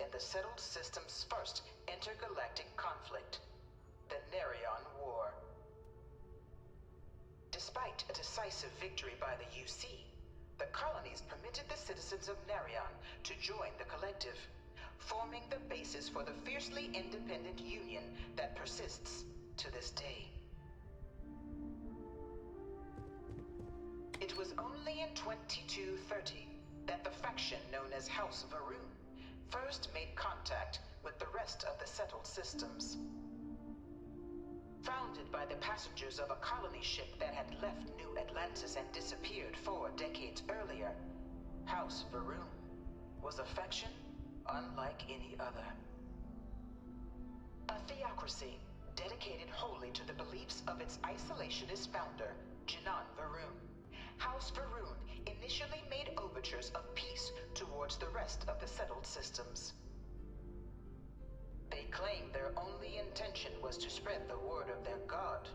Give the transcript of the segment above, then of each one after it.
in the settled system's first intergalactic conflict, the Nerion War. Despite a decisive victory by the UC, the colonies permitted the citizens of Nerion to join the collective, forming the basis for the fiercely independent union that persists to this day. It was only in 2230 that the faction known as House Varun first made contact with the rest of the settled systems. Founded by the passengers of a colony ship that had left New Atlantis and disappeared 4 decades earlier, House Varun was a faction unlike any other. A theocracy dedicated wholly to the beliefs of its isolationist founder, Jinan Varun. House Varun initially made overtures of peace towards the rest of the settled systems. They claimed their only intention was to spread the word of their god,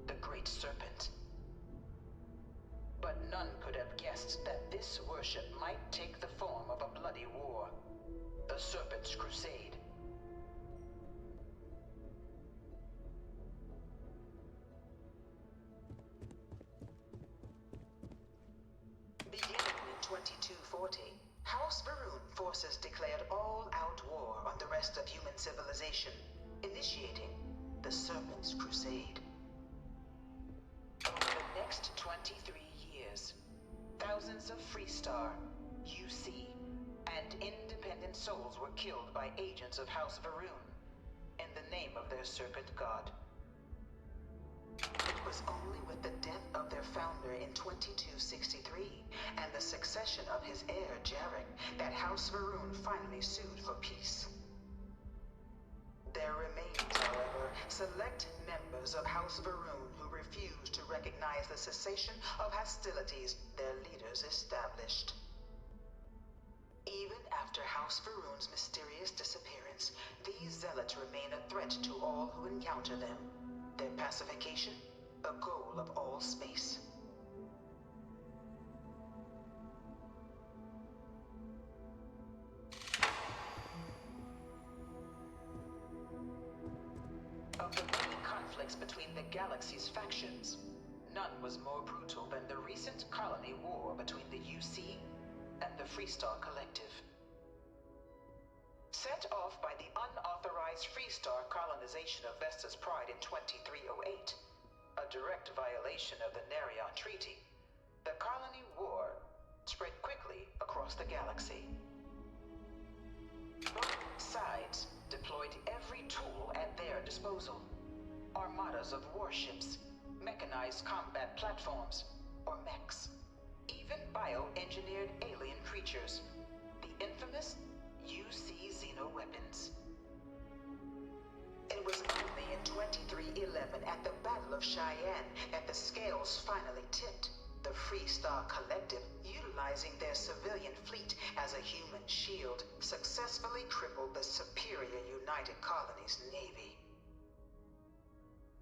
the Great Serpent. But none could have guessed that this worship might take the form of a bloody war, the Serpent's Crusade. Beginning in 2240, House Varun forces declared all-out war on the rest of human civilization, initiating the Serpent's Crusade. Over the next 23 years, thousands of Freestar, UC, and independent souls were killed by agents of House Varun in the name of their serpent god. It was only with the death of their founder in 2263 and the succession of his heir, Jarek, that House Varun finally sued for peace. There remained, however, select members of House Varun who refused to recognize the cessation of hostilities their leaders established. Even after House Varun's mysterious disappearance, these zealots remain a threat to all who encounter them. Their pacification, a goal of all space. Of the many conflicts between the galaxy's factions, none was more brutal than the recent colony war between the UC and the Freestar Collective. Set off by the unauthorized Freestar colonization of Vesta's Pride in 2308, a direct violation of the Nerion Treaty, the colony war spread quickly across the galaxy. Both sides deployed every tool at their disposal. Armadas of warships, mechanized combat platforms, or mechs, even bioengineered alien creatures, the infamous UC xenoweapons. It was only in 2311 at the Battle of Cheyenne that the scales finally tipped, the Freestar Collective, utilizing their civilian fleet as a human shield, successfully crippled the superior United Colonies Navy.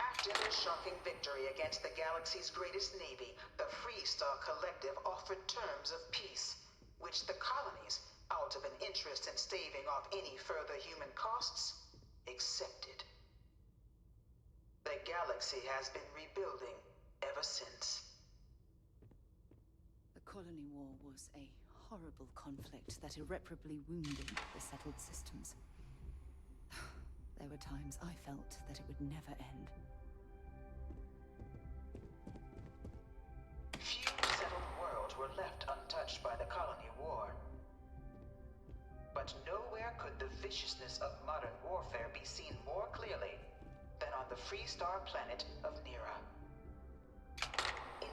After their shocking victory against the galaxy's greatest navy, the Freestar Collective offered terms of peace, which the colonies, out of an interest in staving off any further human costs, accepted. The galaxy has been rebuilding ever since. The colony war was a horrible conflict that irreparably wounded the settled systems. There were times I felt that it would never end. Few settled worlds were left untouched by the colony war. But nowhere could the viciousness of modern warfare be seen more clearly than on the Freestar planet of Nera.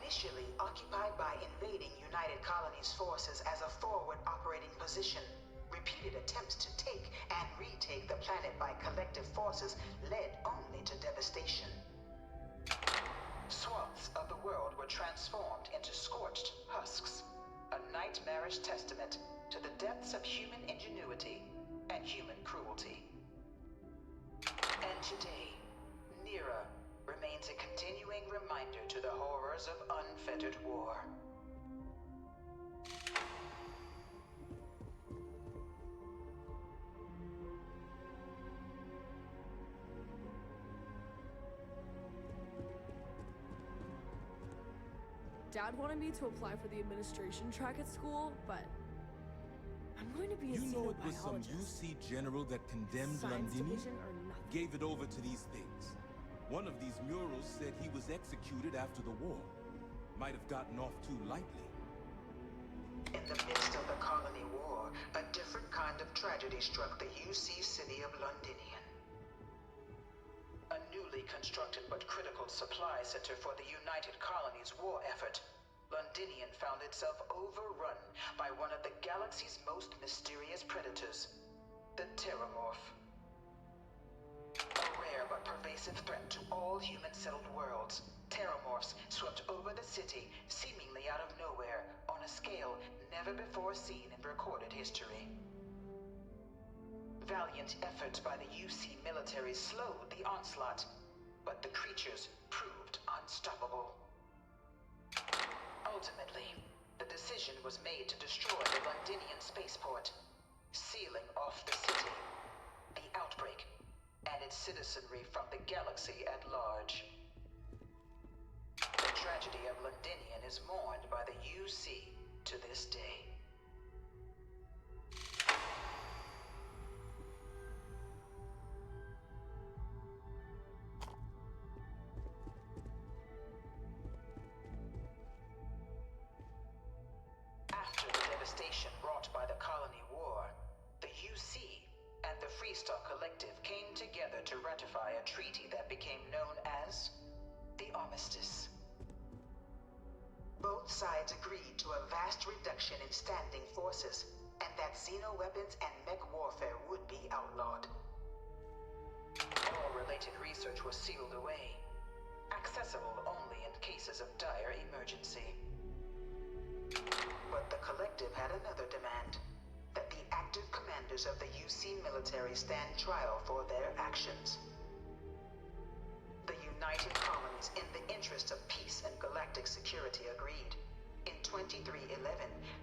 Initially occupied by invading United Colonies forces as a forward operating position, repeated attempts to take and retake the planet by collective forces led only to devastation. Swaths of the world were transformed into scorched husks, a nightmarish testament to the depths of human ingenuity and human cruelty. And today, Nera remains a continuing reminder to the horrors of unfettered war. Dad wanted me to apply for the administration track at school, but I'm going to be a You know it was some xenobiologist. UC general that condemned Science Londini? division or nothing. Gave it over to these things. One of these murals said he was executed after the war. Might have gotten off too lightly. In the midst of the colony war, a different kind of tragedy struck the UC city of Londinian. A newly constructed but critical supply center for the United Colonies' war effort, Londinian found itself overrun by one of the galaxy's most mysterious predators, the Terramorph. A rare but pervasive threat to all human-settled worlds, Terramorphs swept over the city, seemingly out of nowhere, on a scale never before seen in recorded history. Valiant efforts by the UC military slowed the onslaught, but the creatures proved unstoppable. Ultimately, the decision was made to destroy the Londinian spaceport, sealing off the city, the outbreak, and its citizenry from the galaxy at large. The tragedy of Londinian is mourned by the UC to this day. After the devastation wrought by the Colony War, the UC and the Freestar Collective came together to ratify a treaty that became known as the Armistice. Both sides agreed to a vast reduction in standing forces, and that xeno-weapons and mech warfare would be outlawed. All related research was sealed away, accessible only in cases of dire emergency. But the Collective had another demand, that the active commanders of the UC military stand trial for their actions. The United Colonies, in the interest of peace and galactic security, agreed. In 2311,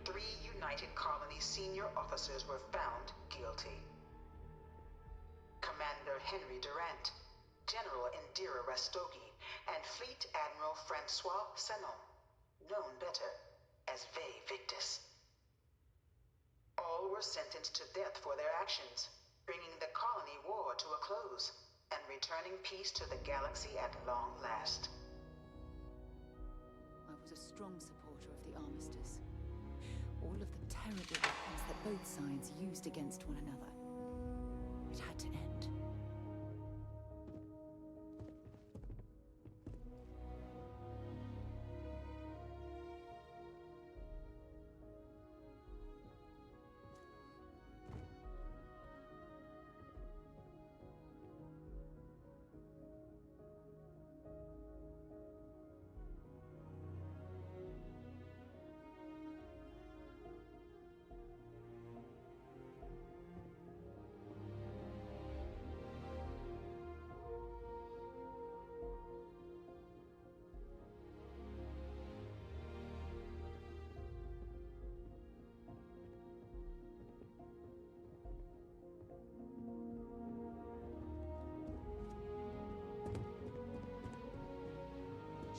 3 United Colonies senior officers were found guilty. Commander Henry Durant, General Indira Rastogi, and Fleet Admiral Francois Sanon, known better as Ve Victus. All were sentenced to death for their actions, bringing the colony war to a close and returning peace to the galaxy at long last. I was a strong supporter of the Armistice. All of the terrible weapons that both sides used against one another. It had to end.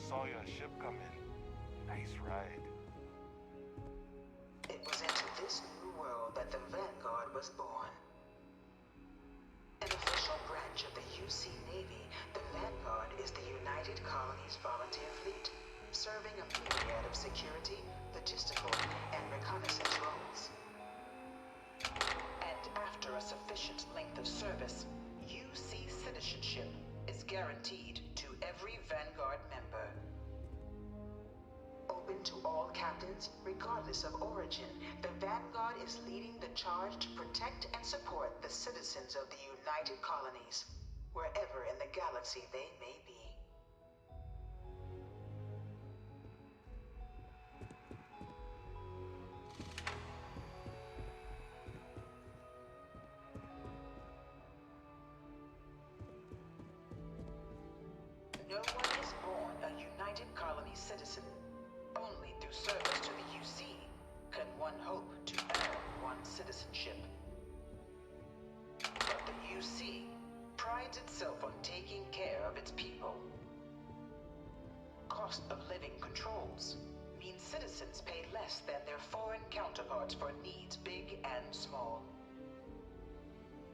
Saw your ship come in. Nice ride. It was into this new world that the Vanguard was born. An official branch of the UC Navy, the Vanguard is the United Colonies Volunteer Fleet, serving a myriad of security, logistical, and reconnaissance roles. And after a sufficient length of service, UC citizenship is guaranteed to every Vanguard member. Open to all captains, regardless of origin, the Vanguard is leading the charge to protect and support the citizens of the United Colonies, wherever in the galaxy they may be. No one is born a United Colony citizen. Only through service to the UC can one hope to earn one's citizenship. But the UC prides itself on taking care of its people. Cost of living controls, means citizens pay less than their foreign counterparts for needs big and small.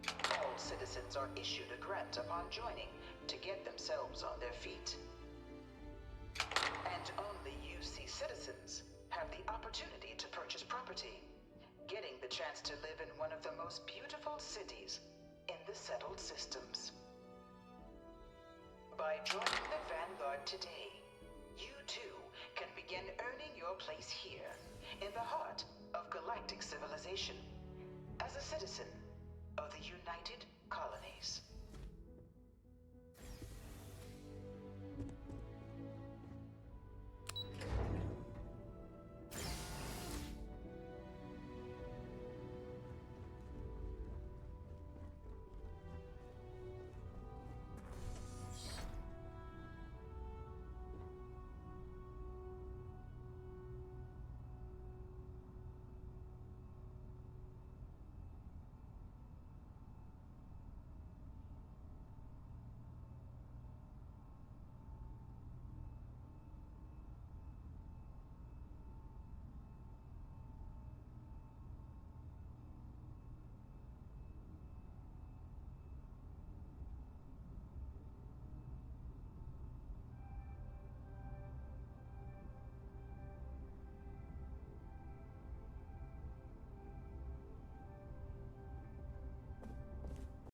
All citizens are issued a grant upon joining to get themselves on their feet. And only UC citizens have the opportunity to purchase property, getting the chance to live in one of the most beautiful cities in the settled systems. By joining the Vanguard today, you too can begin earning your place here, in the heart of galactic civilization, as a citizen of the United Colonies.